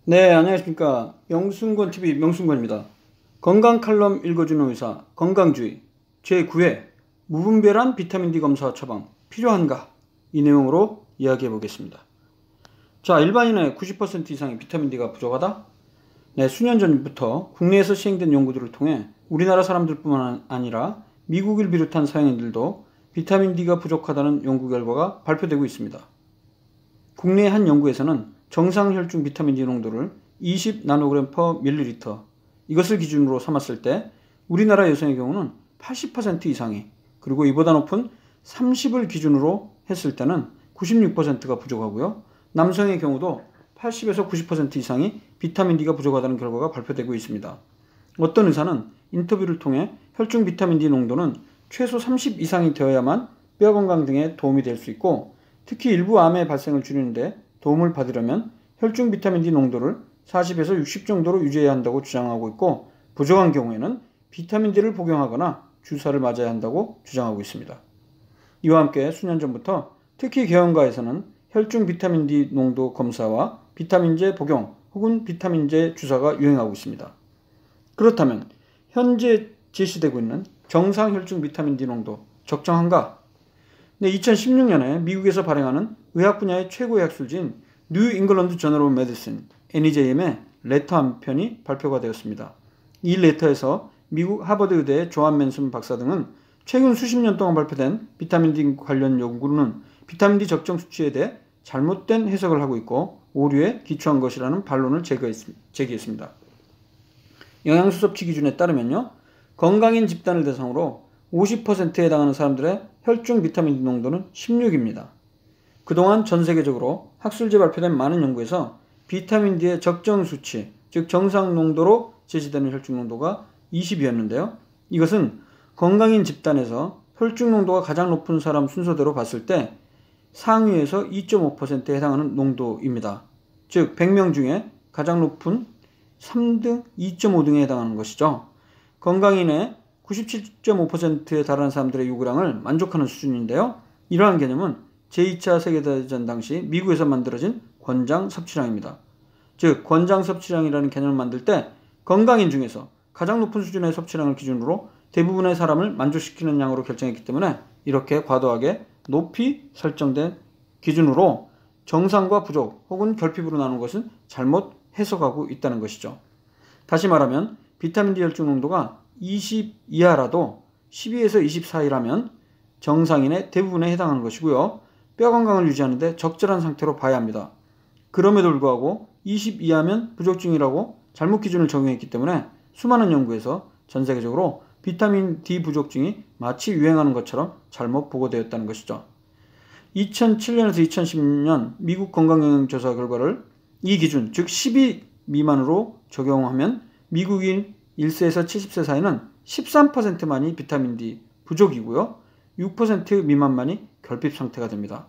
네, 안녕하십니까. 명순권TV 명순권입니다. 건강 칼럼 읽어주는 의사, 건강주의 제9회 무분별한 비타민D 검사 처방 필요한가? 이 내용으로 이야기해 보겠습니다. 자, 일반인의 90% 이상의 비타민D가 부족하다? 네, 수년 전부터 국내에서 시행된 연구들을 통해 우리나라 사람들뿐만 아니라 미국을 비롯한 서양인들도 비타민D가 부족하다는 연구 결과가 발표되고 있습니다. 국내 한 연구에서는 정상 혈중 비타민D 농도를 20 나노그램 퍼 밀리리터 이것을 기준으로 삼았을 때 우리나라 여성의 경우는 80% 이상이, 그리고 이보다 높은 30을 기준으로 했을 때는 96%가 부족하고요. 남성의 경우도 80에서 90% 이상이 비타민D가 부족하다는 결과가 발표되고 있습니다. 어떤 의사는 인터뷰를 통해 혈중 비타민D 농도는 최소 30 이상이 되어야만 뼈 건강 등에 도움이 될 수 있고, 특히 일부 암의 발생을 줄이는데 도움을 받으려면 혈중 비타민D 농도를 40에서 60 정도로 유지해야 한다고 주장하고 있고, 부족한 경우에는 비타민D를 복용하거나 주사를 맞아야 한다고 주장하고 있습니다. 이와 함께 수년 전부터 특히 개원가에서는 혈중 비타민D 농도 검사와 비타민제 복용 혹은 비타민제 주사가 유행하고 있습니다. 그렇다면 현재 제시되고 있는 정상 혈중 비타민D 농도 적정한가? 네, 2016년에 미국에서 발행하는 의학 분야의 최고의 학술지인 뉴 잉글랜드 저널 오브 메디신 NEJM의 레터 한 편이 발표가 되었습니다. 이 레터에서 미국 하버드 의대의 조한 맨슨 박사 등은 최근 수십 년 동안 발표된 비타민D 관련 연구는 비타민D 적정 수치에 대해 잘못된 해석을 하고 있고 오류에 기초한 것이라는 반론을 제기했습니다. 영양소 섭취 기준에 따르면요, 건강인 집단을 대상으로 50%에 해당하는 사람들의 혈중 비타민D 농도는 16입니다. 그동안 전 세계적으로 학술제 발표된 많은 연구에서 비타민D의 적정 수치, 즉 정상 농도로 제시되는 혈중 농도가 20이었는데요. 이것은 건강인 집단에서 혈중 농도가 가장 높은 사람 순서대로 봤을 때 상위에서 2.5%에 해당하는 농도입니다. 즉 100명 중에 가장 높은 3등, 2.5등에 해당하는 것이죠. 건강인의 97.5%에 달하는 사람들의 요구량을 만족하는 수준인데요. 이러한 개념은 제2차 세계대전 당시 미국에서 만들어진 권장 섭취량입니다. 즉 권장 섭취량이라는 개념을 만들 때 건강인 중에서 가장 높은 수준의 섭취량을 기준으로 대부분의 사람을 만족시키는 양으로 결정했기 때문에 이렇게 과도하게 높이 설정된 기준으로 정상과 부족 혹은 결핍으로 나누는 것은 잘못 해석하고 있다는 것이죠. 다시 말하면 비타민D 혈중 농도가 20 이하라도 12에서 20 사이라면 정상인의 대부분에 해당하는 것이고요. 뼈 건강을 유지하는 데 적절한 상태로 봐야 합니다. 그럼에도 불구하고 20 이하면 부족증이라고 잘못 기준을 적용했기 때문에 수많은 연구에서 전 세계적으로 비타민 D 부족증이 마치 유행하는 것처럼 잘못 보고되었다는 것이죠. 2007년에서 2010년 미국 건강영양조사 결과를 이 기준, 즉 12 미만으로 적용하면 미국인 1세에서 70세 사이는 13%만이 비타민 D 부족이고요. 6% 미만만이 결핍 상태가 됩니다.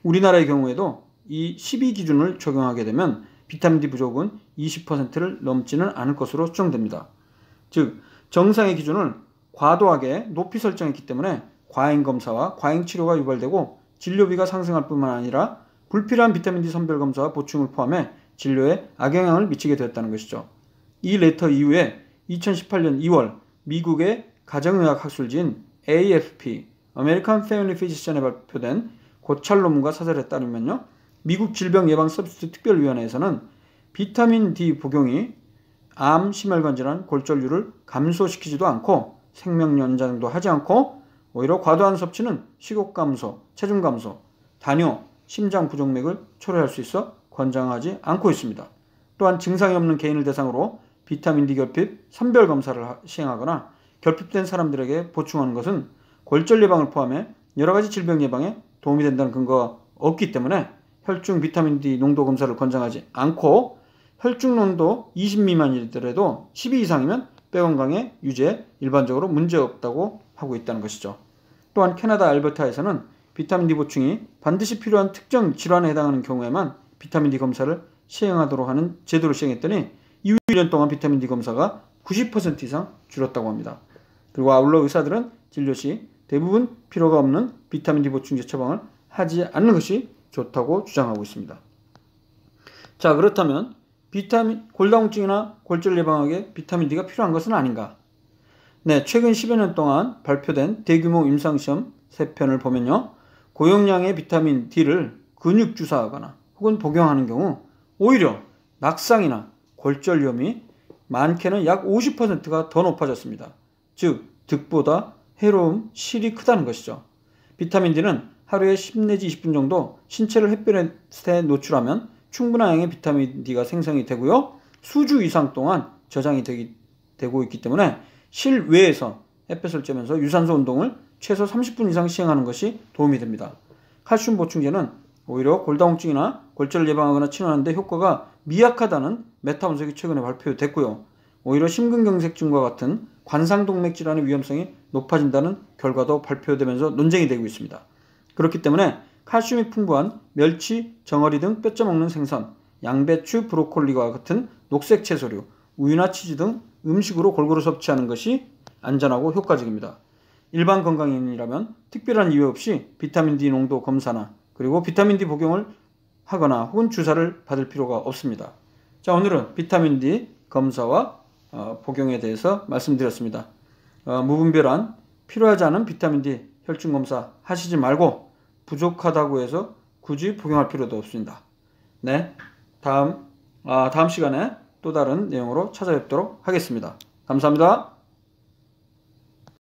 우리나라의 경우에도 이 12 기준을 적용하게 되면 비타민 D 부족은 20%를 넘지는 않을 것으로 추정됩니다. 즉 정상의 기준을 과도하게 높이 설정했기 때문에 과잉 검사와 과잉 치료가 유발되고 진료비가 상승할 뿐만 아니라 불필요한 비타민 D 선별 검사와 보충을 포함해 진료에 악영향을 미치게 되었다는 것이죠. 이 레터 이후에 2018년 2월 미국의 가정의학 학술지인 AFP American Family Physician에 발표된 고찰 논문과 사설에 따르면요, 미국 질병예방 서비스 특별위원회에서는 비타민 D 복용이 암, 심혈관 질환, 골절률을 감소시키지도 않고 생명 연장도 하지 않고 오히려 과도한 섭취는 식욕 감소, 체중 감소, 당뇨, 심장 부정맥을 초래할 수 있어 권장하지 않고 있습니다. 또한 증상이 없는 개인을 대상으로 비타민 D 결핍 선별 검사를 시행하거나 결핍된 사람들에게 보충하는 것은 골절 예방을 포함해 여러 가지 질병 예방에 도움이 된다는 근거가 없기 때문에 혈중 비타민 D 농도 검사를 권장하지 않고 혈중 농도 20 미만이더라도 12 이상이면 뼈 건강에 유지에 일반적으로 문제없다고 하고 있다는 것이죠. 또한 캐나다 알버타에서는 비타민 D 보충이 반드시 필요한 특정 질환에 해당하는 경우에만 비타민 D 검사를 시행하도록 하는 제도를 시행했더니 이후 1년 동안 비타민 D 검사가 90% 이상 줄었다고 합니다. 그리고 아울러 의사들은 진료 시 대부분 필요가 없는 비타민 D 보충제 처방을 하지 않는 것이 좋다고 주장하고 있습니다. 자, 그렇다면 골다공증이나 골절 예방하기에 비타민 D가 필요한 것은 아닌가? 네, 최근 10여 년 동안 발표된 대규모 임상시험 3편을 보면요. 고용량의 비타민 D를 근육 주사하거나 혹은 복용하는 경우 오히려 낙상이나 골절 위험이 많게는 약 50%가 더 높아졌습니다. 즉, 득보다 해로움, 실이 크다는 것이죠. 비타민 D는 하루에 10 내지 20분 정도 신체를 햇볕에 노출하면 충분한 양의 비타민 D가 생성이 되고요. 수주 이상 동안 저장이 되고 있기 때문에 실외에서 햇볕을 쬐면서 유산소 운동을 최소 30분 이상 시행하는 것이 도움이 됩니다. 칼슘 보충제는 오히려 골다공증이나 골절을 예방하거나 치료하는 데 효과가 미약하다는 메타 분석이 최근에 발표됐고요. 오히려 심근경색증과 같은 관상동맥 질환의 위험성이 높아진다는 결과도 발표되면서 논쟁이 되고 있습니다. 그렇기 때문에 칼슘이 풍부한 멸치, 정어리 등 뼈째 먹는 생선, 양배추, 브로콜리와 같은 녹색 채소류, 우유나 치즈 등 음식으로 골고루 섭취하는 것이 안전하고 효과적입니다. 일반 건강인이라면 특별한 이유 없이 비타민 D 농도 검사나 그리고 비타민 D 복용을 하거나 혹은 주사를 받을 필요가 없습니다. 자, 오늘은 비타민 D 검사와 복용에 대해서 말씀드렸습니다. 무분별한 필요하지 않은 비타민 D 혈중 검사 하시지 말고 부족하다고 해서 굳이 복용할 필요도 없습니다. 네, 다음 시간에 또 다른 내용으로 찾아뵙도록 하겠습니다. 감사합니다.